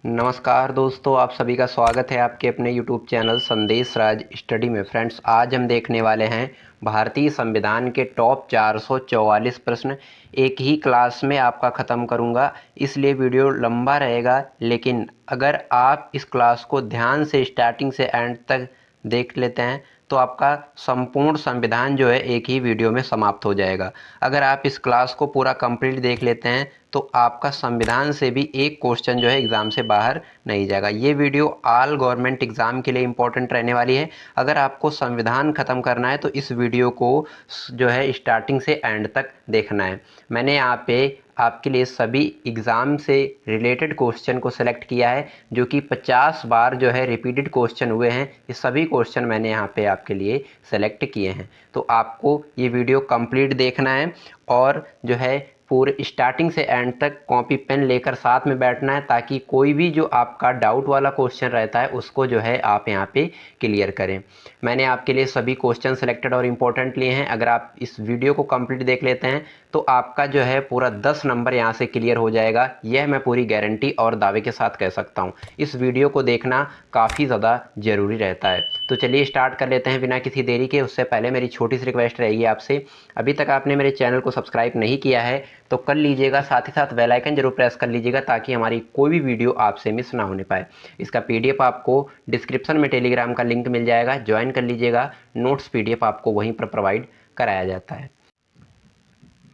नमस्कार दोस्तों, आप सभी का स्वागत है आपके अपने YouTube चैनल संदेश राज स्टडी में। फ्रेंड्स, आज हम देखने वाले हैं भारतीय संविधान के टॉप 444 प्रश्न। एक ही क्लास में आपका ख़त्म करूंगा, इसलिए वीडियो लंबा रहेगा। लेकिन अगर आप इस क्लास को ध्यान से स्टार्टिंग से एंड तक देख लेते हैं तो आपका संपूर्ण संविधान जो है एक ही वीडियो में समाप्त हो जाएगा। अगर आप इस क्लास को पूरा कंप्लीट देख लेते हैं तो आपका संविधान से भी एक क्वेश्चन जो है एग्ज़ाम से बाहर नहीं जाएगा। ये वीडियो ऑल गवर्नमेंट एग्ज़ाम के लिए इम्पोर्टेंट रहने वाली है। अगर आपको संविधान ख़त्म करना है तो इस वीडियो को जो है स्टार्टिंग से एंड तक देखना है। मैंने यहाँ पे आपके लिए सभी एग्ज़ाम से रिलेटेड क्वेश्चन को सिलेक्ट किया है, जो कि 50 बार जो है रिपीटेड क्वेश्चन हुए हैं। ये सभी क्वेश्चन मैंने यहाँ पे आपके लिए सेलेक्ट किए हैं। तो आपको ये वीडियो कंप्लीट देखना है और जो है पूरे स्टार्टिंग से एंड तक कॉपी पेन लेकर साथ में बैठना है, ताकि कोई भी जो आपका डाउट वाला क्वेश्चन रहता है उसको जो है आप यहाँ पे क्लियर करें। मैंने आपके लिए सभी क्वेश्चन सेलेक्टेड और इम्पोर्टेंट लिए हैं। अगर आप इस वीडियो को कंप्लीट देख लेते हैं तो आपका जो है पूरा 10 नंबर यहाँ से क्लियर हो जाएगा। यह मैं पूरी गारंटी और दावे के साथ कह सकता हूँ। इस वीडियो को देखना काफ़ी ज़्यादा ज़रूरी रहता है। तो चलिए स्टार्ट कर लेते हैं बिना किसी देरी के। उससे पहले मेरी छोटी सी रिक्वेस्ट रहेगी आपसे, अभी तक आपने मेरे चैनल को सब्सक्राइब नहीं किया है तो कर लीजिएगा, साथ ही साथ बेल आइकन जरूर प्रेस कर लीजिएगा ताकि हमारी कोई भी वीडियो आपसे मिस ना होने पाए। इसका पीडीएफ आपको डिस्क्रिप्शन में टेलीग्राम का लिंक मिल जाएगा, ज्वाइन कर लीजिएगा। नोट्स पीडीएफ आपको वहीं पर प्रोवाइड कराया जाता है।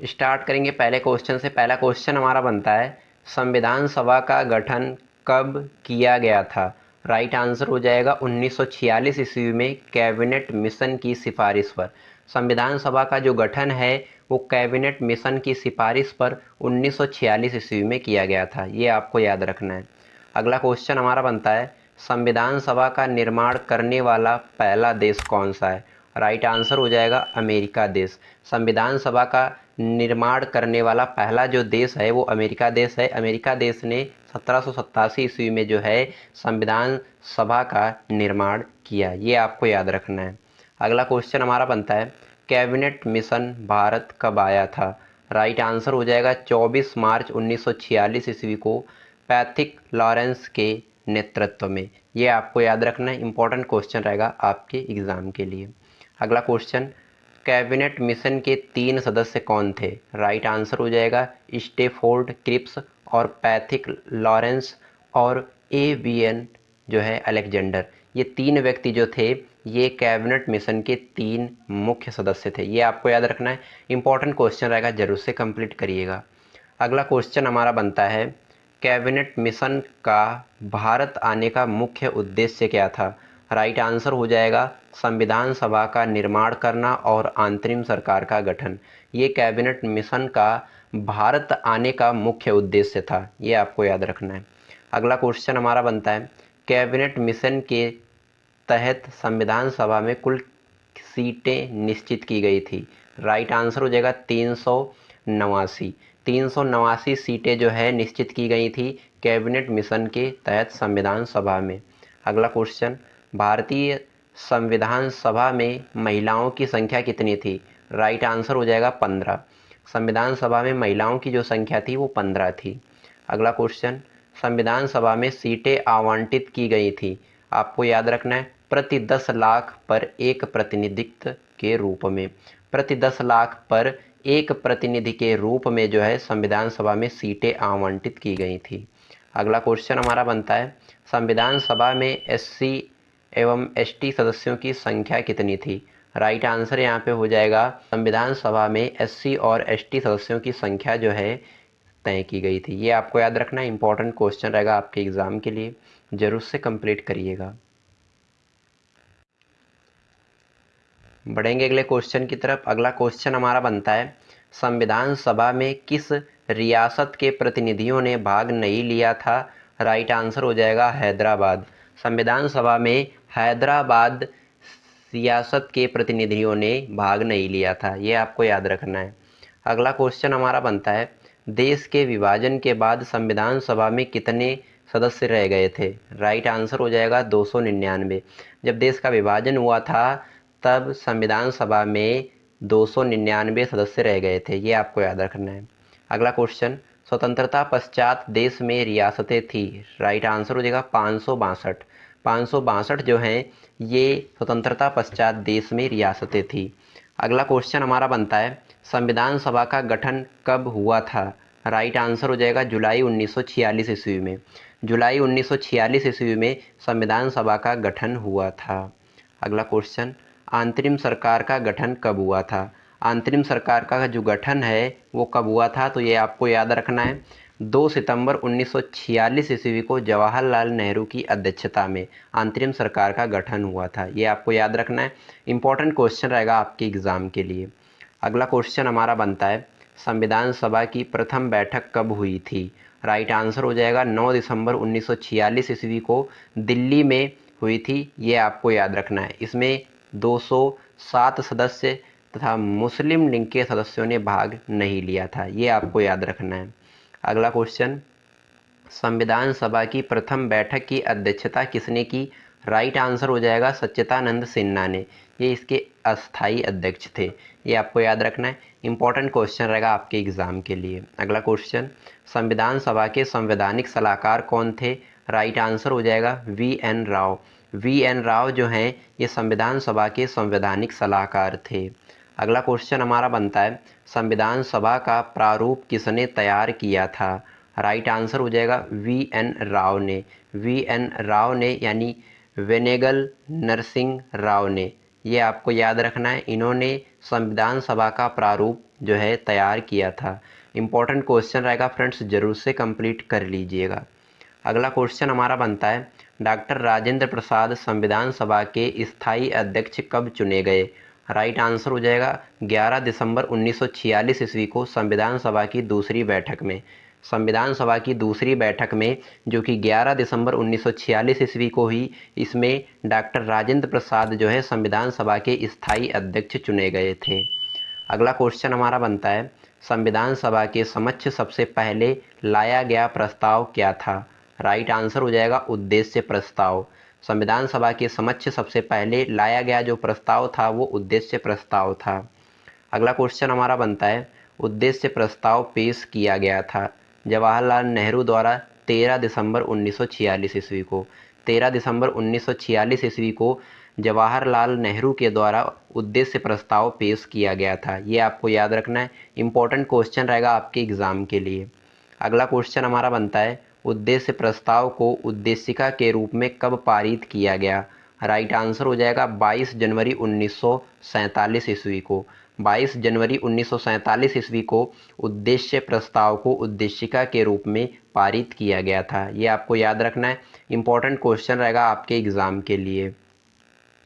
स्टार्ट करेंगे पहले क्वेश्चन से। पहला क्वेश्चन हमारा बनता है, संविधान सभा का गठन कब किया गया था? राइट आंसर हो जाएगा 1946 ईस्वी में कैबिनेट मिशन की सिफारिश पर। संविधान सभा का जो गठन है वो कैबिनेट मिशन की सिफारिश पर 1946 ईस्वी में किया गया था। ये आपको याद रखना है। अगला क्वेश्चन हमारा बनता है, संविधान सभा का निर्माण करने वाला पहला देश कौन सा है? राइट आंसर हो जाएगा अमेरिका देश। संविधान सभा का निर्माण करने वाला पहला जो देश है वो अमेरिका देश है। अमेरिका देश ने 1787 ईस्वी में जो है संविधान सभा का निर्माण किया। ये आपको याद रखना है। अगला क्वेश्चन हमारा बनता है, कैबिनेट मिशन भारत कब आया था? राइट आंसर हो जाएगा 24 मार्च 1946 ईस्वी को पैथिक लॉरेंस के नेतृत्व में। ये आपको याद रखना है, इंपॉर्टेंट क्वेश्चन रहेगा आपके एग्ज़ाम के लिए। अगला क्वेश्चन, कैबिनेट मिशन के 3 सदस्य कौन थे? राइट आंसर हो जाएगा स्टेफोर्ड क्रिप्स और पैथिक लॉरेंस और एवीएन जो है अलेक्जेंडर। ये 3 व्यक्ति जो थे ये कैबिनेट मिशन के 3 मुख्य सदस्य थे। ये आपको याद रखना है, इंपॉर्टेंट क्वेश्चन रहेगा, जरूर से कंप्लीट करिएगा। अगला क्वेश्चन हमारा बनता है, कैबिनेट मिशन का भारत आने का मुख्य उद्देश्य क्या था? राइट आंसर हो जाएगा संविधान सभा का निर्माण करना और अंतरिम सरकार का गठन। ये कैबिनेट मिशन का भारत आने का मुख्य उद्देश्य था। ये आपको याद रखना है। अगला क्वेश्चन हमारा बनता है, कैबिनेट मिशन के तहत संविधान सभा में कुल सीटें निश्चित की गई थी? राइट आंसर हो जाएगा 389। 389 सीटें जो है निश्चित की गई थी कैबिनेट मिशन के तहत संविधान सभा में। अगला क्वेश्चन, भारतीय संविधान सभा में महिलाओं की संख्या कितनी थी? राइट आंसर हो जाएगा 15। संविधान सभा में महिलाओं की जो संख्या थी वो 15 थी। अगला क्वेश्चन, संविधान सभा में सीटें आवंटित की गई थी, आपको याद रखना है प्रति 10 लाख पर एक प्रतिनिधित्व के रूप में। प्रति 10 लाख पर एक प्रतिनिधि के रूप में जो है संविधान सभा में सीटें आवंटित की गई थी। अगला क्वेश्चन हमारा बनता है, संविधान सभा में एससी एवं एसटी सदस्यों की संख्या कितनी थी? राइट आंसर यहाँ पे हो जाएगा संविधान सभा में एससी और एसटी सदस्यों की संख्या जो है तय की गई थी। ये आपको याद रखना है, इंपॉर्टेंट क्वेश्चन रहेगा आपके एग्जाम के लिए, जरूर से कंप्लीट करिएगा। बढ़ेंगे अगले क्वेश्चन की तरफ। अगला क्वेश्चन हमारा बनता है, संविधान सभा में किस रियासत के प्रतिनिधियों ने भाग नहीं लिया था? राइट आंसर हो जाएगा हैदराबाद। संविधान सभा में हैदराबाद रियासत के प्रतिनिधियों ने भाग नहीं लिया था। ये आपको याद रखना है। अगला क्वेश्चन हमारा बनता है, देश के विभाजन के बाद संविधान सभा में कितने सदस्य रह गए थे? राइट आंसर हो जाएगा 299। जब देश का विभाजन हुआ था तब संविधान सभा में 299 सदस्य रह गए थे। ये आपको याद रखना है। अगला क्वेश्चन, स्वतंत्रता पश्चात देश में रियासतें थी? राइट आंसर हो जाएगा 562। 562 जो हैं ये स्वतंत्रता पश्चात देश में रियासतें थी। अगला क्वेश्चन हमारा बनता है, संविधान सभा का गठन कब हुआ था? राइट आंसर हो जाएगा जुलाई 1946 ईस्वी में। जुलाई 1946 ईस्वी में संविधान सभा का गठन हुआ था। अगला क्वेश्चन, अंतरिम सरकार का गठन कब हुआ था? अंतरिम सरकार का जो गठन है वो कब हुआ था? तो ये आपको याद रखना है, 2 सितंबर 1946 ईस्वी को जवाहरलाल नेहरू की अध्यक्षता में अंतरिम सरकार का गठन हुआ था। ये आपको याद रखना है, इंपॉर्टेंट क्वेश्चन रहेगा आपके एग्ज़ाम के लिए। अगला क्वेश्चन हमारा बनता है, संविधान सभा की प्रथम बैठक कब हुई थी? राइट आंसर हो जाएगा 9 दिसंबर 1946 ईस्वी को दिल्ली में हुई थी। ये आपको याद रखना है। इसमें 207 सदस्य तथा मुस्लिम लीग के सदस्यों ने भाग नहीं लिया था। ये आपको याद रखना है। अगला क्वेश्चन, संविधान सभा की प्रथम बैठक की अध्यक्षता किसने की? राइट आंसर हो जाएगा सच्चिदानंद सिन्हा ने। ये इसके अस्थाई अध्यक्ष थे। ये आपको याद रखना है, इंपॉर्टेंट क्वेश्चन रहेगा आपके एग्जाम के लिए। अगला क्वेश्चन, संविधान सभा के संवैधानिक सलाहकार कौन थे? राइट आंसर हो जाएगा VN राव। VN राव जो हैं ये संविधान सभा के संवैधानिक सलाहकार थे। अगला क्वेश्चन हमारा बनता है, संविधान सभा का प्रारूप किसने तैयार किया था? राइट आंसर हो जाएगा VN राव ने। VN राव ने यानी वेनेगल नरसिंह राव ने। ये आपको याद रखना है, इन्होंने संविधान सभा का प्रारूप जो है तैयार किया था। इंपॉर्टेंट क्वेश्चन रहेगा फ्रेंड्स, जरूर से कंप्लीट कर लीजिएगा। अगला क्वेश्चन हमारा बनता है, डॉक्टर राजेंद्र प्रसाद संविधान सभा के स्थायी अध्यक्ष कब चुने गए? राइट आंसर हो जाएगा 11 दिसंबर 1946 ईस्वी को संविधान सभा की दूसरी बैठक में। संविधान सभा की दूसरी बैठक में जो कि 11 दिसंबर 1946 ईस्वी को ही, इसमें डॉक्टर राजेंद्र प्रसाद जो है संविधान सभा के स्थायी अध्यक्ष चुने गए थे। अगला क्वेश्चन हमारा बनता है, संविधान सभा के समक्ष सबसे पहले लाया गया प्रस्ताव क्या था? राइट आंसर हो जाएगा उद्देश्य प्रस्ताव। संविधान सभा के समक्ष सबसे पहले लाया गया जो प्रस्ताव था वो उद्देश्य प्रस्ताव था। अगला क्वेश्चन हमारा बनता है, उद्देश्य प्रस्ताव पेश किया गया था जवाहरलाल नेहरू द्वारा 13 दिसंबर 1946 ईस्वी को। 13 दिसंबर 1946 ईस्वी को जवाहरलाल नेहरू के द्वारा उद्देश्य प्रस्ताव पेश किया गया था। ये आपको याद रखना है, इंपॉर्टेंट क्वेश्चन रहेगा आपके एग्जाम के लिए। अगला क्वेश्चन हमारा बनता है, उद्देश्य प्रस्ताव को उद्देशिका के रूप में कब पारित किया गया? राइट आंसर हो जाएगा 22 जनवरी 1947 ईस्वी को। 22 जनवरी 1947 ईस्वी को उद्देश्य प्रस्ताव को उद्देशिका के रूप में पारित किया गया था। ये आपको याद रखना है, इंपॉर्टेंट क्वेश्चन रहेगा आपके एग्जाम के लिए।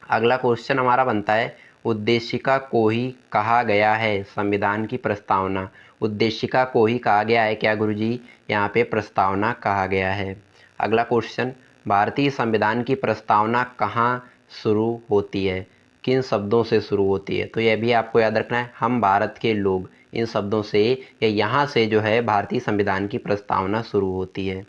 अगला क्वेश्चन हमारा बनता है, उद्देशिका को ही कहा गया है संविधान की प्रस्तावना। उद्देशिका को ही कहा गया है क्या गुरुजी? यहाँ पे प्रस्तावना कहा गया है। अगला क्वेश्चन, भारतीय संविधान की प्रस्तावना कहाँ शुरू होती है? किन शब्दों से शुरू होती है? तो यह भी आपको याद रखना है, हम भारत के लोग, इन शब्दों से या यहाँ से जो है भारतीय संविधान की प्रस्तावना शुरू होती है।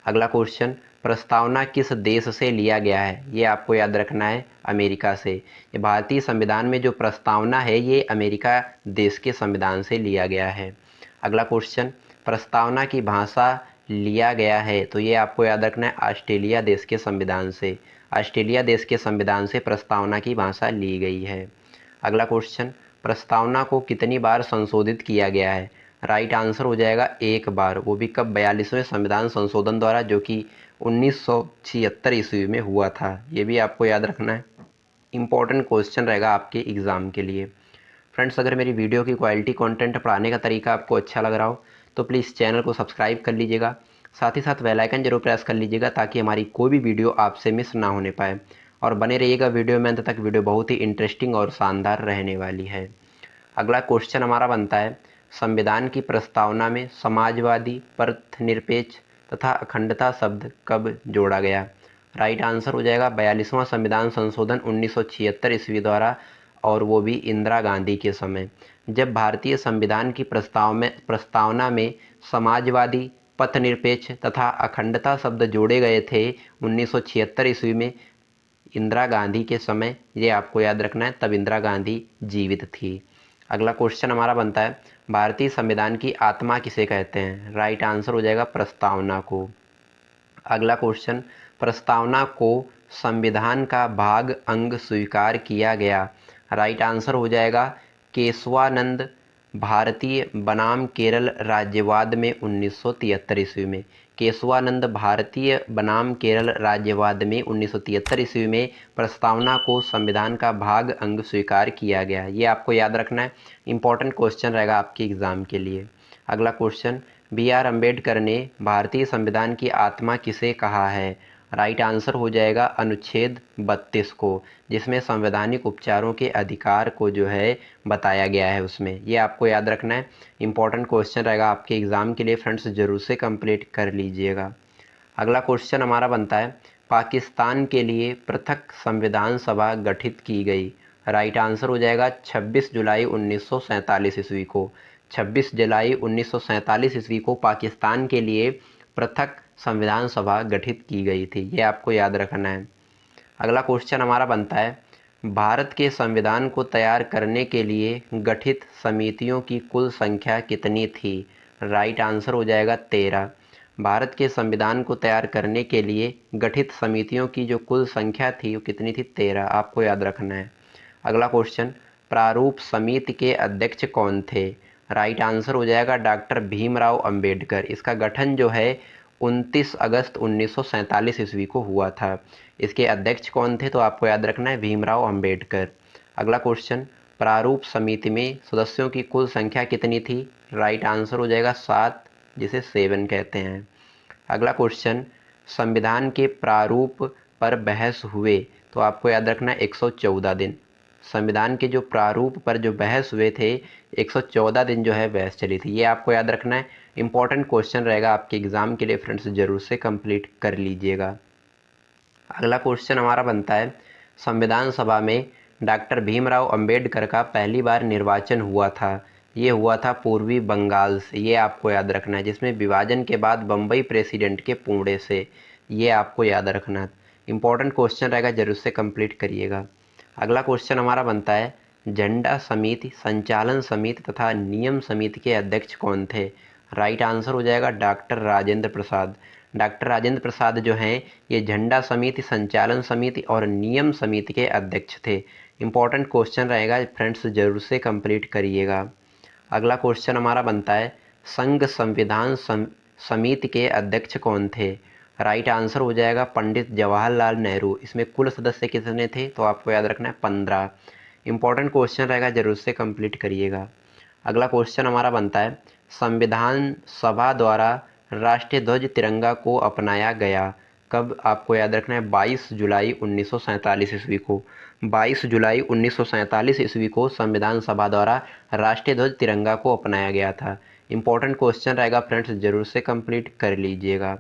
अगला क्वेश्चन, प्रस्तावना किस देश से लिया गया है? ये आपको याद रखना है, अमेरिका से। ये भारतीय संविधान में जो प्रस्तावना है ये अमेरिका देश के संविधान से लिया गया है। अगला क्वेश्चन, प्रस्तावना की भाषा लिया गया है, तो ये आपको याद रखना है, ऑस्ट्रेलिया देश के संविधान से। ऑस्ट्रेलिया देश के संविधान से प्रस्तावना की भाषा ली गई है। अगला क्वेश्चन, प्रस्तावना को कितनी बार संशोधित किया गया है? राइट आंसर हो जाएगा एक बार, वो भी कब? 42वें संविधान संशोधन द्वारा, जो कि 1976 ईस्वी में हुआ था। ये भी आपको याद रखना है, इंपॉर्टेंट क्वेश्चन रहेगा आपके एग्ज़ाम के लिए। फ्रेंड्स, अगर मेरी वीडियो की क्वालिटी, कंटेंट पढ़ाने का तरीका आपको अच्छा लग रहा हो तो प्लीज़ चैनल को सब्सक्राइब कर लीजिएगा। साथ ही साथ बेल आइकन जरूर प्रेस कर लीजिएगा ताकि हमारी कोई भी वीडियो आपसे मिस ना होने पाए। और बने रहिएगा वीडियो में अंत तक, वीडियो बहुत ही इंटरेस्टिंग और शानदार रहने वाली है। अगला क्वेश्चन हमारा बनता है, संविधान की प्रस्तावना में समाजवादी, धर्मनिरपेक्ष तथा अखंडता शब्द कब जोड़ा गया? राइट आंसर हो जाएगा 42वां संविधान संशोधन 1976 ईस्वी द्वारा, और वो भी इंदिरा गांधी के समय, जब भारतीय संविधान की प्रस्तावना में समाजवादी, पथनिरपेक्ष तथा अखंडता शब्द जोड़े गए थे 1976 ईस्वी में, इंदिरा गांधी के समय। ये आपको याद रखना है, तब इंदिरा गांधी जीवित थी। अगला क्वेश्चन हमारा बनता है भारतीय संविधान की आत्मा किसे कहते हैं। राइट आंसर हो जाएगा प्रस्तावना को। अगला क्वेश्चन, प्रस्तावना को संविधान का भाग अंग स्वीकार किया गया। राइट आंसर हो जाएगा केशवानंद भारतीय बनाम केरल राज्यवाद में 1973 ईस्वी में। केशवानंद भारतीय बनाम केरल राज्यवाद में 1973 ईस्वी में प्रस्तावना को संविधान का भाग अंग स्वीकार किया गया। ये आपको याद रखना है, इंपॉर्टेंट क्वेश्चन रहेगा आपके एग्जाम के लिए। अगला क्वेश्चन, बी आर अम्बेडकर ने भारतीय संविधान की आत्मा किसे कहा है। राइट आंसर हो जाएगा अनुच्छेद 32 को, जिसमें संवैधानिक उपचारों के अधिकार को जो है बताया गया है उसमें। ये आपको याद रखना है, इंपॉर्टेंट क्वेश्चन रहेगा आपके एग्ज़ाम के लिए फ्रेंड्स, जरूर से कंप्लीट कर लीजिएगा। अगला क्वेश्चन हमारा बनता है पाकिस्तान के लिए पृथक संविधान सभा गठित की गई। राइट आंसर हो जाएगा 26 जुलाई 1947 ईस्वी को। 26 जुलाई 1947 ईस्वी को पाकिस्तान के लिए पृथक संविधान सभा गठित की गई थी। ये आपको याद रखना है। अगला क्वेश्चन हमारा बनता है भारत के संविधान को तैयार करने के लिए गठित समितियों की कुल संख्या कितनी थी। राइट आंसर हो जाएगा 13। भारत के संविधान को तैयार करने के लिए गठित समितियों की जो कुल संख्या थी वो कितनी थी, 13। आपको याद रखना है। अगला क्वेश्चन, प्रारूप समिति के अध्यक्ष कौन थे। राइट आंसर हो जाएगा डॉक्टर भीमराव अंबेडकर। इसका गठन जो है 29 अगस्त 1947 ईस्वी को हुआ था। इसके अध्यक्ष कौन थे, तो आपको याद रखना है भीमराव अंबेडकर। अगला क्वेश्चन, प्रारूप समिति में सदस्यों की कुल संख्या कितनी थी। राइट आंसर हो जाएगा 7, जिसे 7 कहते हैं। अगला क्वेश्चन, संविधान के प्रारूप पर बहस हुए, तो आपको याद रखना है 114 दिन। संविधान के जो प्रारूप पर जो बहस हुए थे 114 दिन जो है बहस चली थी। ये आपको याद रखना है, इंपॉर्टेंट क्वेश्चन रहेगा आपके एग्जाम के लिए फ्रेंड्स, जरूर से कंप्लीट कर लीजिएगा। अगला क्वेश्चन हमारा बनता है संविधान सभा में डॉक्टर भीमराव अंबेडकर का पहली बार निर्वाचन हुआ था। ये हुआ था पूर्वी बंगाल से। ये आपको याद रखना है, जिसमें विभाजन के बाद बम्बई प्रेसिडेंट के पुणे से। ये आपको याद रखना है, इंपॉर्टेंट क्वेश्चन रहेगा, जरूर से कंप्लीट करिएगा। अगला क्वेश्चन हमारा बनता है झंडा समिति, संचालन समिति तथा नियम समिति के अध्यक्ष कौन थे। राइट आंसर हो जाएगा डॉक्टर राजेंद्र प्रसाद। डॉक्टर राजेंद्र प्रसाद जो हैं ये झंडा समिति, संचालन समिति और नियम समिति के अध्यक्ष थे। इंपॉर्टेंट क्वेश्चन रहेगा फ्रेंड्स, जरूर से कंप्लीट करिएगा। अगला क्वेश्चन हमारा बनता है संघ संविधान समिति के अध्यक्ष कौन थे। राइट आंसर हो जाएगा पंडित जवाहरलाल नेहरू। इसमें कुल सदस्य कितने थे, तो आपको याद रखना है 15। इंपॉर्टेंट क्वेश्चन रहेगा, जरूर से कंप्लीट करिएगा। अगला क्वेश्चन हमारा बनता है संविधान सभा द्वारा राष्ट्रीय ध्वज तिरंगा को अपनाया गया कब। आपको याद रखना है 22 जुलाई 1947 ईस्वी को। 22 जुलाई 1947 ईस्वी को संविधान सभा द्वारा राष्ट्रीय ध्वज तिरंगा को अपनाया गया था। इंपॉर्टेंट क्वेश्चन रहेगा फ्रेंड्स, जरूर से कंप्लीट कर लीजिएगा।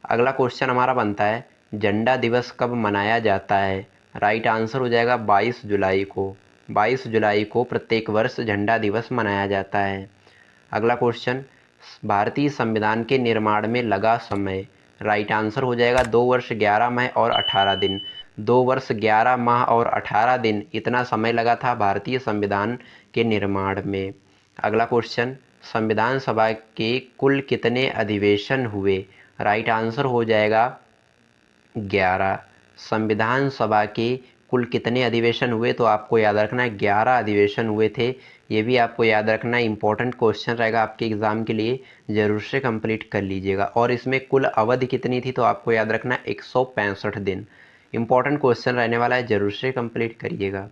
अगला क्वेश्चन हमारा बनता है झंडा दिवस कब मनाया जाता है। राइट आंसर हो जाएगा 22 जुलाई को। 22 जुलाई को प्रत्येक वर्ष झंडा दिवस मनाया जाता है। अगला क्वेश्चन, भारतीय संविधान के निर्माण में लगा समय। राइट आंसर हो जाएगा 2 वर्ष 11 माह और 18 दिन। 2 वर्ष 11 माह और 18 दिन इतना समय लगा था भारतीय संविधान के निर्माण में। अगला क्वेश्चन, संविधान सभा के कुल कितने अधिवेशन हुए। राइट आंसर हो जाएगा 11। संविधान सभा के कुल कितने अधिवेशन हुए, तो आपको याद रखना है 11 अधिवेशन हुए थे। ये भी आपको याद रखना है, इंपॉर्टेंट क्वेश्चन रहेगा आपके एग्जाम के लिए, जरूर से कंप्लीट कर लीजिएगा। और इसमें कुल अवधि कितनी थी, तो आपको याद रखना है 165 दिन। इंपॉर्टेंट क्वेश्चन रहने वाला है, जरूर से कंप्लीट करिएगा।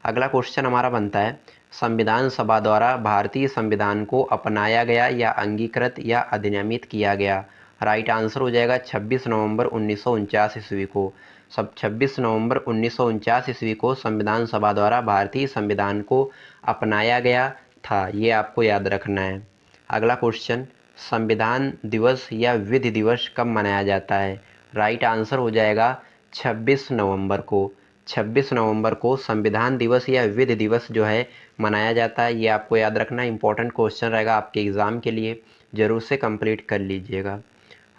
अगला क्वेश्चन हमारा बनता है संविधान सभा द्वारा भारतीय संविधान को अपनाया गया या अंगीकृत या अधिनियमित किया गया। राइट आंसर हो जाएगा 26 नवंबर 1949 ईस्वी को। 26 नवंबर 1949 ईस्वी को संविधान सभा द्वारा भारतीय संविधान को अपनाया गया था। ये आपको याद रखना है। अगला क्वेश्चन, संविधान दिवस या विधि दिवस कब मनाया जाता है। राइट आंसर हो जाएगा 26 नवंबर को। 26 नवंबर को संविधान दिवस या विधि दिवस जो है मनाया जाता है। ये आपको याद रखना, इंपॉर्टेंट क्वेश्चन रहेगा आपके एग्ज़ाम के लिए, जरूर से कंप्लीट कर लीजिएगा।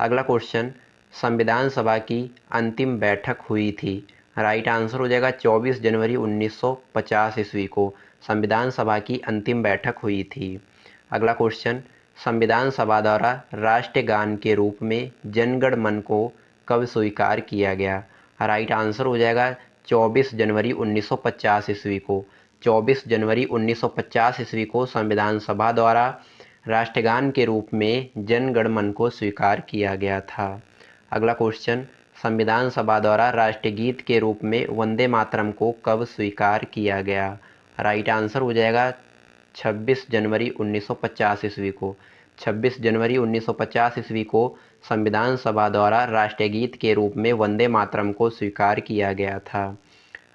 अगला क्वेश्चन, संविधान सभा की अंतिम बैठक हुई थी। राइट आंसर हो जाएगा 24 जनवरी 1950 ईस्वी को। संविधान सभा की अंतिम बैठक हुई थी? अगला क्वेश्चन, संविधान सभा द्वारा राष्ट्रगान के रूप में जन गण मन को कब स्वीकार किया गया? राइट आंसर हो जाएगा 24 जनवरी 1950 ईस्वी को। 24 जनवरी 1950 ईस्वी को संविधान सभा द्वारा राष्ट्रगान के रूप में जन गण मन को स्वीकार किया गया था। अगला क्वेश्चन, संविधान सभा द्वारा राष्ट्रगीत के रूप में वंदे मातरम को कब स्वीकार किया गया? राइट आंसर हो जाएगा 26 जनवरी 1950 ईस्वी को। 26 जनवरी 1950 ईस्वी को संविधान सभा द्वारा राष्ट्रगीत के रूप में वंदे मातरम को स्वीकार किया गया था।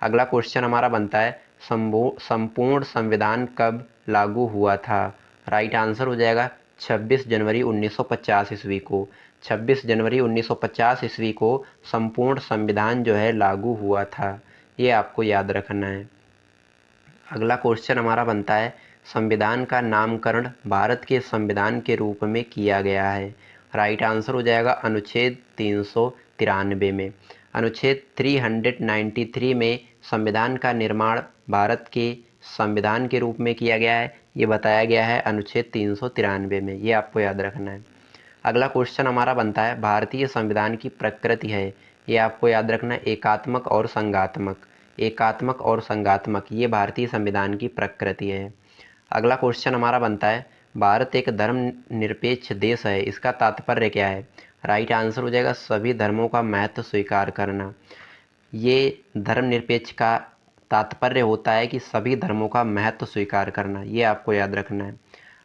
अगला क्वेश्चन हमारा बनता है, संपूर्ण संविधान कब लागू हुआ था? राइट आंसर हो जाएगा 26 जनवरी 1950 ईस्वी को। 26 जनवरी 1950 ईस्वी को संपूर्ण संविधान जो है लागू हुआ था। ये आपको याद रखना है। अगला क्वेश्चन हमारा बनता है, संविधान का नामकरण भारत के संविधान के रूप में किया गया है। राइट आंसर हो जाएगा अनुच्छेद 393 में। अनुच्छेद 393 में संविधान का निर्माण भारत के संविधान के रूप में किया गया है। ये बताया गया है अनुच्छेद 393 में। ये आपको याद रखना है। अगला क्वेश्चन हमारा बनता है, भारतीय संविधान की प्रकृति है। ये आपको याद रखना है, एकात्मक और संघात्मक। एकात्मक और संघात्मक, ये भारतीय संविधान की प्रकृति है। अगला क्वेश्चन हमारा बनता है, भारत एक धर्मनिरपेक्ष देश है, इसका तात्पर्य क्या है? राइट आंसर हो जाएगा सभी धर्मों का महत्व स्वीकार करना। ये धर्मनिरपेक्ष का तात्पर्य होता है कि सभी धर्मों का महत्व स्वीकार करना। ये आपको याद रखना है।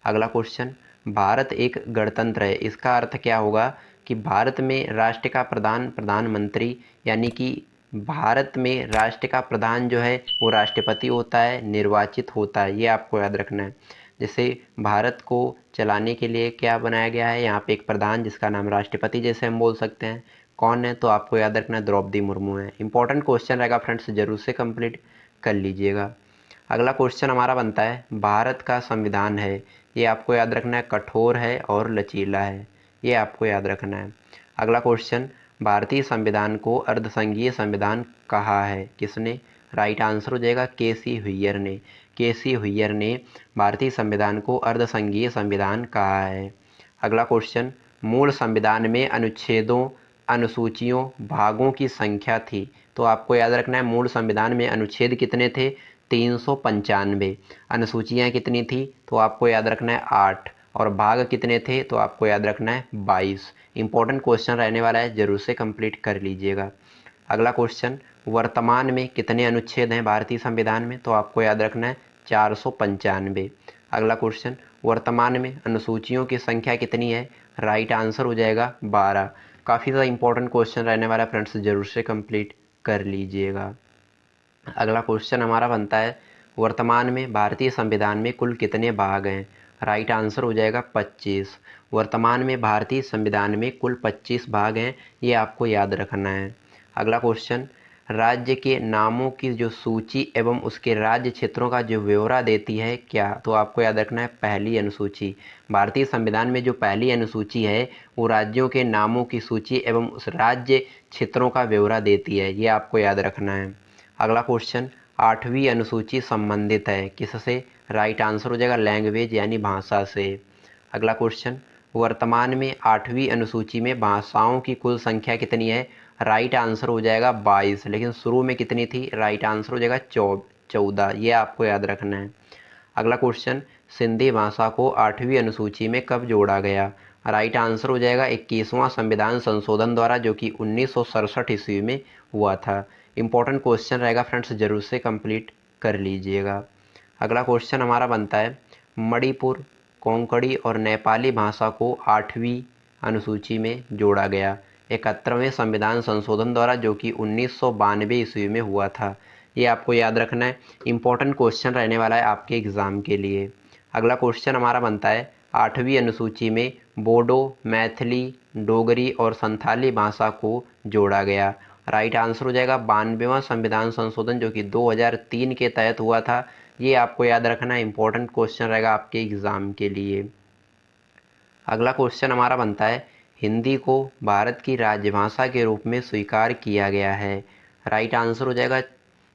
अगला क्वेश्चन, भारत एक गणतंत्र है, इसका अर्थ क्या होगा? कि भारत में राष्ट्र का प्रधानमंत्री, यानी कि भारत में राष्ट्र का प्रधान जो है वो राष्ट्रपति होता है, निर्वाचित होता है। ये आपको याद रखना है। जैसे भारत को चलाने के लिए क्या बनाया गया है, यहाँ पे एक प्रधान जिसका नाम राष्ट्रपति जैसे हम बोल सकते हैं। कौन है? तो आपको याद रखना है द्रौपदी मुर्मू है। इंपॉर्टेंट क्वेश्चन रहेगा फ्रेंड्स, जरूर से कंप्लीट कर लीजिएगा। अगला क्वेश्चन हमारा बनता है, भारत का संविधान है, ये आपको याद रखना है कठोर है और लचीला है। ये आपको याद रखना है। अगला क्वेश्चन, भारतीय संविधान को अर्धसंघीय संविधान कहा है, किसने? राइट आंसर हो जाएगा के.सी. हुइयर ने। के.सी. हुइयर ने भारतीय संविधान को अर्धसंघीय संविधान कहा है। अगला क्वेश्चन, मूल संविधान में अनुच्छेदों, अनुसूचियों, भागों की संख्या थी, तो आपको याद रखना है मूल संविधान में अनुच्छेद कितने थे? 395। अनुसूचियाँ कितनी थी? तो आपको याद रखना है 8। और भाग कितने थे? तो आपको याद रखना है 22। इंपॉर्टेंट क्वेश्चन रहने वाला है, जरूर से कंप्लीट कर लीजिएगा। अगला क्वेश्चन, वर्तमान में कितने अनुच्छेद हैं भारतीय संविधान में? तो आपको याद रखना है 495। अगला क्वेश्चन, वर्तमान में अनुसूचियों की संख्या कितनी है? राइट आंसर हो जाएगा 12। काफ़ी ज़्यादा इंपॉर्टेंट क्वेश्चन रहने वाला है फ्रेंड्स, जरूर से कंप्लीट कर लीजिएगा। अगला क्वेश्चन हमारा बनता है, वर्तमान में भारतीय संविधान में कुल कितने भाग हैं? राइट आंसर हो जाएगा 25। वर्तमान में भारतीय संविधान में कुल 25 भाग हैं। ये आपको याद रखना है। अगला क्वेश्चन, राज्य के नामों की जो सूची एवं उसके राज्य क्षेत्रों का जो ब्यौरा देती है क्या? तो आपको याद रखना है पहली अनुसूची। भारतीय संविधान में जो पहली अनुसूची है वो राज्यों के नामों की सूची एवं उस राज्य क्षेत्रों का ब्यौरा देती है। ये आपको याद रखना है। अगला क्वेश्चन, 8वीं अनुसूची संबंधित है किससे? राइट आंसर हो जाएगा लैंग्वेज यानी भाषा से। अगला क्वेश्चन, वर्तमान में 8वीं अनुसूची में भाषाओं की कुल संख्या कितनी है? राइट आंसर हो जाएगा 22, लेकिन शुरू में कितनी थी? राइट आंसर हो जाएगा 14। ये आपको याद रखना है। अगला क्वेश्चन, सिंधी भाषा को 8वीं अनुसूची में कब जोड़ा गया? राइट आंसर हो जाएगा 21वां संविधान संशोधन द्वारा, जो कि 1967 ईस्वी में हुआ था। इंपॉर्टेंट क्वेश्चन रहेगा फ्रेंड्स, जरूर से कंप्लीट कर लीजिएगा। अगला क्वेश्चन हमारा बनता है, मणिपुर, कोंकणी और नेपाली भाषा को 8वीं अनुसूची में जोड़ा गया 71वें संविधान संशोधन द्वारा, जो कि 1992 ईस्वी में हुआ था। ये आपको याद रखना है। इंपॉर्टेंट क्वेश्चन रहने वाला है आपके एग्ज़ाम के लिए। अगला क्वेश्चन हमारा बनता है, 8वीं अनुसूची में बोडो, मैथिली, डोगरी और संथाली भाषा को जोड़ा गया। राइट आंसर हो जाएगा 92वां संविधान संशोधन, जो कि 2003 के तहत हुआ था। ये आपको याद रखना है, इंपॉर्टेंट क्वेश्चन रहेगा आपके एग्ज़ाम के लिए। अगला क्वेश्चन हमारा बनता है, हिंदी को भारत की राजभाषा के रूप में स्वीकार किया गया है। राइट आंसर हो जाएगा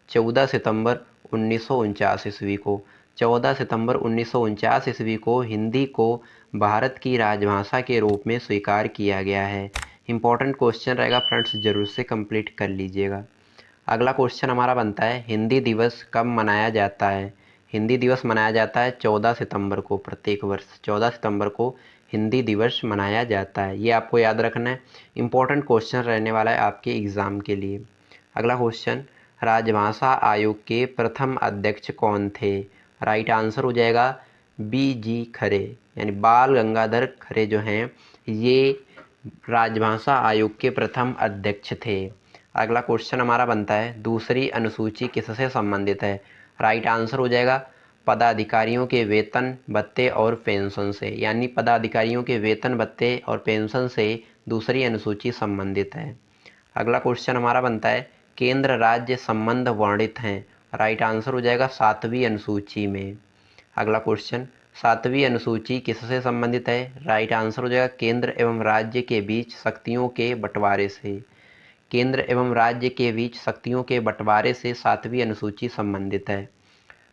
14 सितंबर 1949 ईस्वी को। 14 सितंबर 1949 ईस्वी को हिंदी को भारत की राजभाषा के रूप में स्वीकार किया गया है। इंपॉर्टेंट क्वेश्चन रहेगा फ्रेंड्स, जरूर से कंप्लीट कर लीजिएगा। अगला क्वेश्चन हमारा बनता है, हिंदी दिवस कब मनाया जाता है? हिंदी दिवस मनाया जाता है 14 सितंबर को। प्रत्येक वर्ष 14 सितंबर को हिंदी दिवस मनाया जाता है। ये आपको याद रखना है, इंपॉर्टेंट क्वेश्चन रहने वाला है आपके एग्ज़ाम के लिए। अगला क्वेश्चन, राजभाषा आयोग के प्रथम अध्यक्ष कौन थे? राइट आंसर हो जाएगा BG खरे, यानी बाल गंगाधर खरे जो हैं ये राजभाषा आयोग के प्रथम अध्यक्ष थे। अगला क्वेश्चन हमारा बनता है, दूसरी अनुसूची किससे संबंधित है? राइट आंसर हो जाएगा पदाधिकारियों के वेतन भत्ते और पेंशन से, यानी पदाधिकारियों के वेतन भत्ते और पेंशन से दूसरी अनुसूची संबंधित है। अगला क्वेश्चन हमारा बनता है, केंद्र राज्य संबंध वर्णित हैं। राइट आंसर हो जाएगा 7वीं अनुसूची में। अगला क्वेश्चन, 7वीं अनुसूची किससे संबंधित है? राइट आंसर हो जाएगा केंद्र एवं राज्य के बीच शक्तियों के बंटवारे से। केंद्र एवं राज्य के बीच शक्तियों के बंटवारे से 7वीं अनुसूची संबंधित है।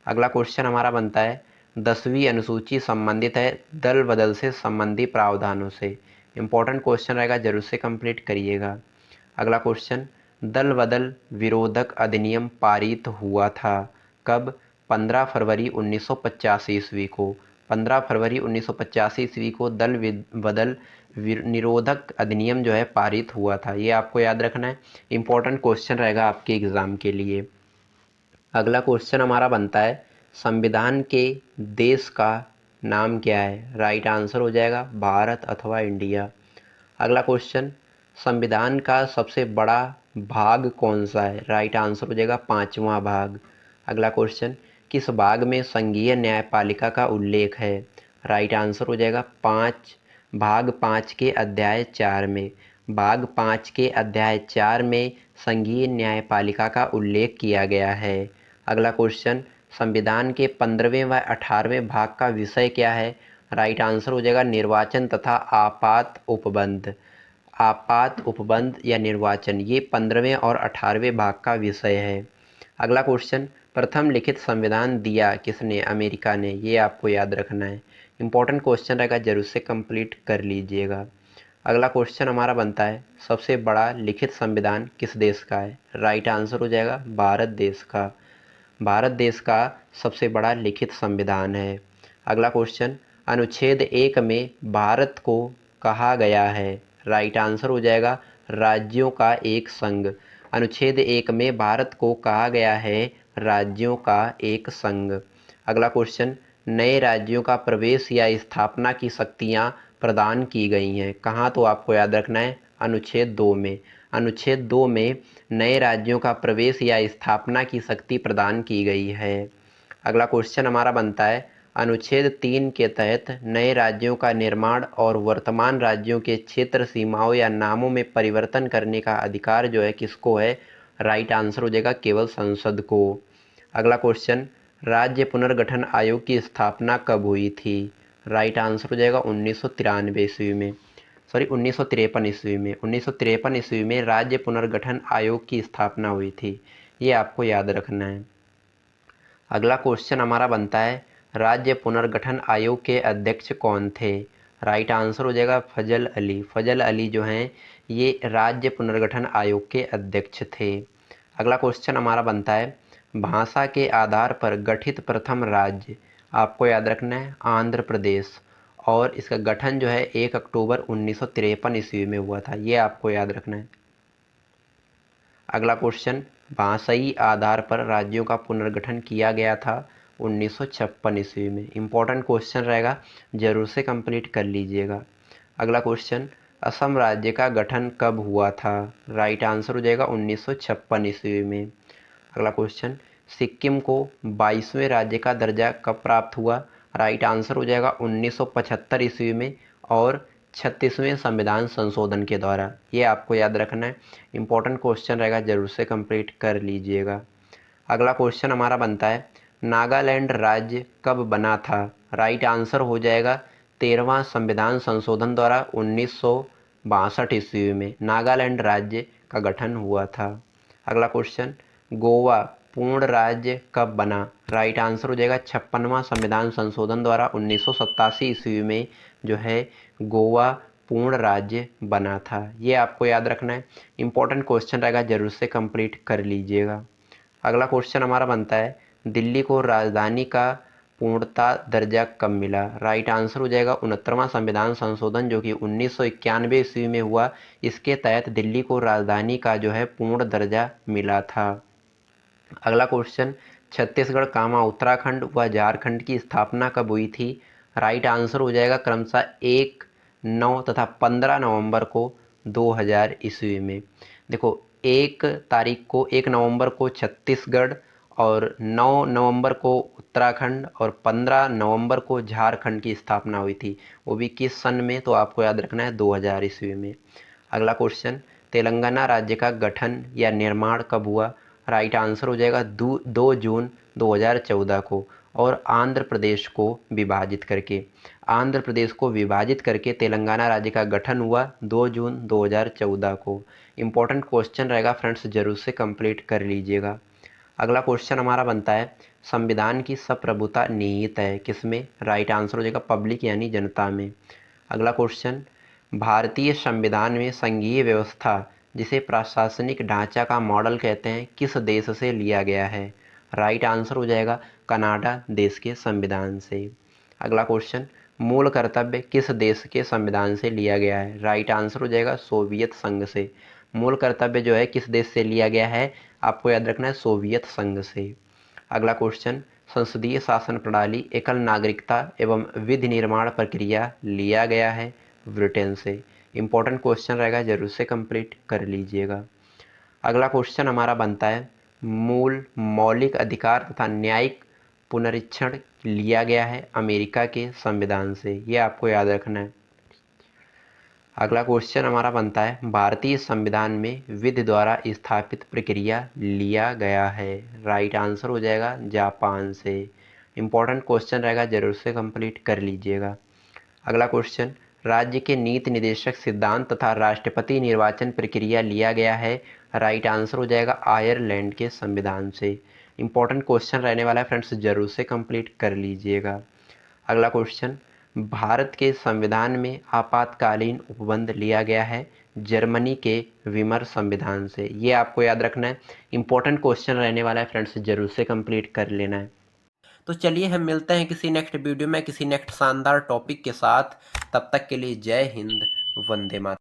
अगला क्वेश्चन हमारा बनता है, 10वीं अनुसूची संबंधित है दल बदल से संबंधी प्रावधानों से। इंपॉर्टेंट क्वेश्चन रहेगा, जरूर से कंप्लीट करिएगा। अगला क्वेश्चन, दल बदल विरोधक अधिनियम पारित हुआ था कब? 15 फरवरी 1985 ईस्वी को। 15 फरवरी 1985 ईस्वी को दल बदल निरोधक अधिनियम जो है पारित हुआ था। ये आपको याद रखना है, इंपॉर्टेंट क्वेश्चन रहेगा आपके एग्ज़ाम के लिए। अगला क्वेश्चन हमारा बनता है, संविधान के देश का नाम क्या है? राइट आंसर हो जाएगा भारत अथवा इंडिया। अगला क्वेश्चन, संविधान का सबसे बड़ा भाग कौन सा है? राइट आंसर हो जाएगा 5वां भाग। अगला क्वेश्चन, किस भाग में संघीय न्यायपालिका का उल्लेख है? राइट आंसर हो जाएगा भाग 5 के अध्याय 4 में। भाग 5 के अध्याय 4 में संघीय न्यायपालिका का उल्लेख किया गया है। अगला क्वेश्चन, संविधान के 15वें व 18वें भाग का विषय क्या है? राइट आंसर हो जाएगा निर्वाचन तथा आपात उपबंध। आपात उपबंध या निर्वाचन, ये 15वें और 18वें भाग का विषय है। अगला क्वेश्चन, प्रथम लिखित संविधान दिया किसने? अमेरिका ने। ये आपको याद रखना है, इंपॉर्टेंट क्वेश्चन रहेगा, जरूर से कंप्लीट कर लीजिएगा। अगला क्वेश्चन हमारा बनता है, सबसे बड़ा लिखित संविधान किस देश का है? राइट आंसर हो जाएगा भारत देश का। भारत देश का सबसे बड़ा लिखित संविधान है। अगला क्वेश्चन, अनुच्छेद 1 में भारत को कहा गया है? राइट आंसर हो जाएगा राज्यों का एक संघ। अनुच्छेद 1 में भारत को कहा गया है राज्यों का एक संघ। अगला क्वेश्चन, नए राज्यों का प्रवेश या स्थापना की शक्तियाँ प्रदान की गई हैं कहाँ? तो आपको याद रखना है अनुच्छेद 2 में। अनुच्छेद 2 में नए राज्यों का प्रवेश या स्थापना की शक्ति प्रदान की गई है। अगला क्वेश्चन हमारा बनता है, अनुच्छेद 3 के तहत नए राज्यों का निर्माण और वर्तमान राज्यों के क्षेत्र सीमाओं या नामों में परिवर्तन करने का अधिकार जो है किसको है? राइट आंसर हो जाएगा केवल संसद को। अगला क्वेश्चन, राज्य पुनर्गठन आयोग की स्थापना कब हुई थी? राइट आंसर हो जाएगा 1993 ईस्वी में, सॉरी 1953 ईस्वी में। 1953 ईस्वी में राज्य पुनर्गठन आयोग की स्थापना हुई थी। ये आपको याद रखना है। अगला क्वेश्चन हमारा बनता है, राज्य पुनर्गठन आयोग के अध्यक्ष कौन थे? राइट आंसर हो जाएगा फजल अली। फजल अली जो हैं ये राज्य पुनर्गठन आयोग के अध्यक्ष थे। अगला क्वेश्चन हमारा बनता है, भाषा के आधार पर गठित प्रथम राज्य, आपको याद रखना है आंध्र प्रदेश, और इसका गठन जो है 1 अक्टूबर 1953 ईस्वी में हुआ था। ये आपको याद रखना है। अगला क्वेश्चन, भाषाई आधार पर राज्यों का पुनर्गठन किया गया था 1956 ईस्वी में। इंपॉर्टेंट क्वेश्चन रहेगा, जरूर से कंप्लीट कर लीजिएगा। अगला क्वेश्चन, असम राज्य का गठन कब हुआ था? राइट आंसर हो जाएगा 1956 ईस्वी में। अगला क्वेश्चन, सिक्किम को 22वें राज्य का दर्जा कब प्राप्त हुआ? राइट आंसर हो जाएगा 1975 ईस्वी में और 36वें संविधान संशोधन के द्वारा। ये आपको याद रखना है, इंपॉर्टेंट क्वेश्चन रहेगा, जरूर से कंप्लीट कर लीजिएगा। अगला क्वेश्चन हमारा बनता है, नागालैंड राज्य कब बना था? राइट आंसर हो जाएगा 13वां संविधान संशोधन द्वारा 1962 ईस्वी में नागालैंड राज्य का गठन हुआ था। अगला क्वेश्चन, गोवा पूर्ण राज्य कब बना? राइट आंसर हो जाएगा 56वां संविधान संशोधन द्वारा 1987 ईस्वी में जो है गोवा पूर्ण राज्य बना था। ये आपको याद रखना है, इंपॉर्टेंट क्वेश्चन रहेगा, जरूर से कंप्लीट कर लीजिएगा। अगला क्वेश्चन हमारा बनता है दिल्ली को राजधानी का पूर्णता दर्जा कब मिला? राइट आंसर हो जाएगा 69वां संविधान संशोधन जो कि 1991 ईस्वी में हुआ। इसके तहत दिल्ली को राजधानी का जो है पूर्ण दर्जा मिला था। अगला क्वेश्चन छत्तीसगढ़ कामा उत्तराखंड व झारखंड की स्थापना कब हुई थी? राइट आंसर हो जाएगा क्रमशः 1, 9 तथा 15 नवंबर को 2000 ईस्वी में। देखो 1 नवंबर को छत्तीसगढ़ और 9 नवंबर को उत्तराखंड और 15 नवंबर को झारखंड की स्थापना हुई थी। वो भी किस सन में? तो आपको याद रखना है 2000 ईस्वी में। अगला क्वेश्चन तेलंगाना राज्य का गठन या निर्माण कब हुआ? राइट आंसर हो जाएगा 2 जून 2014 को और आंध्र प्रदेश को विभाजित करके तेलंगाना राज्य का गठन हुआ 2 जून 2014 को। इम्पोर्टेंट क्वेश्चन रहेगा फ्रेंड्स, जरूर से कंप्लीट कर लीजिएगा। अगला क्वेश्चन हमारा बनता है संविधान की संप्रभुता निहित है किसमें? राइट आंसर हो जाएगा पब्लिक यानी जनता में। अगला क्वेश्चन भारतीय संविधान में संघीय व्यवस्था जिसे प्रशासनिक ढांचा का मॉडल कहते हैं किस देश से लिया गया है? राइट आंसर हो जाएगा कनाडा देश के संविधान से। अगला क्वेश्चन मूल कर्तव्य किस देश के संविधान से लिया गया है? राइट आंसर हो जाएगा सोवियत संघ से। मूल कर्तव्य जो है किस देश से लिया गया है? आपको याद रखना है सोवियत संघ से। अगला क्वेश्चन संसदीय शासन प्रणाली एकल नागरिकता एवं विधि निर्माण प्रक्रिया लिया गया है ब्रिटेन से। इंपॉर्टेंट क्वेश्चन रहेगा, जरूर से कंप्लीट कर लीजिएगा। अगला क्वेश्चन हमारा बनता है मूल मौलिक अधिकार तथा न्यायिक पुनरीक्षण लिया गया है अमेरिका के संविधान से। ये आपको याद रखना है। अगला क्वेश्चन हमारा बनता है भारतीय संविधान में विधि द्वारा स्थापित प्रक्रिया लिया गया है। राइट आंसर हो जाएगा जापान से। इंपॉर्टेंट क्वेश्चन रहेगा, जरूर से कंप्लीट कर लीजिएगा। अगला क्वेश्चन राज्य के नीति निदेशक सिद्धांत तथा राष्ट्रपति निर्वाचन प्रक्रिया लिया गया है। राइट आंसर हो जाएगा आयरलैंड के संविधान से। इंपॉर्टेंट क्वेश्चन रहने वाला है फ्रेंड्स, जरूर से कंप्लीट कर लीजिएगा। अगला क्वेश्चन भारत के संविधान में आपातकालीन उपबंध लिया गया है जर्मनी के वीमर संविधान से। ये आपको याद रखना है, इंपॉर्टेंट क्वेश्चन रहने वाला है फ्रेंड्स, जरूर से कंप्लीट कर लेना है। तो चलिए हम मिलते हैं किसी नेक्स्ट वीडियो में किसी नेक्स्ट शानदार टॉपिक के साथ। तब तक के लिए जय हिंद, वंदे मातरम।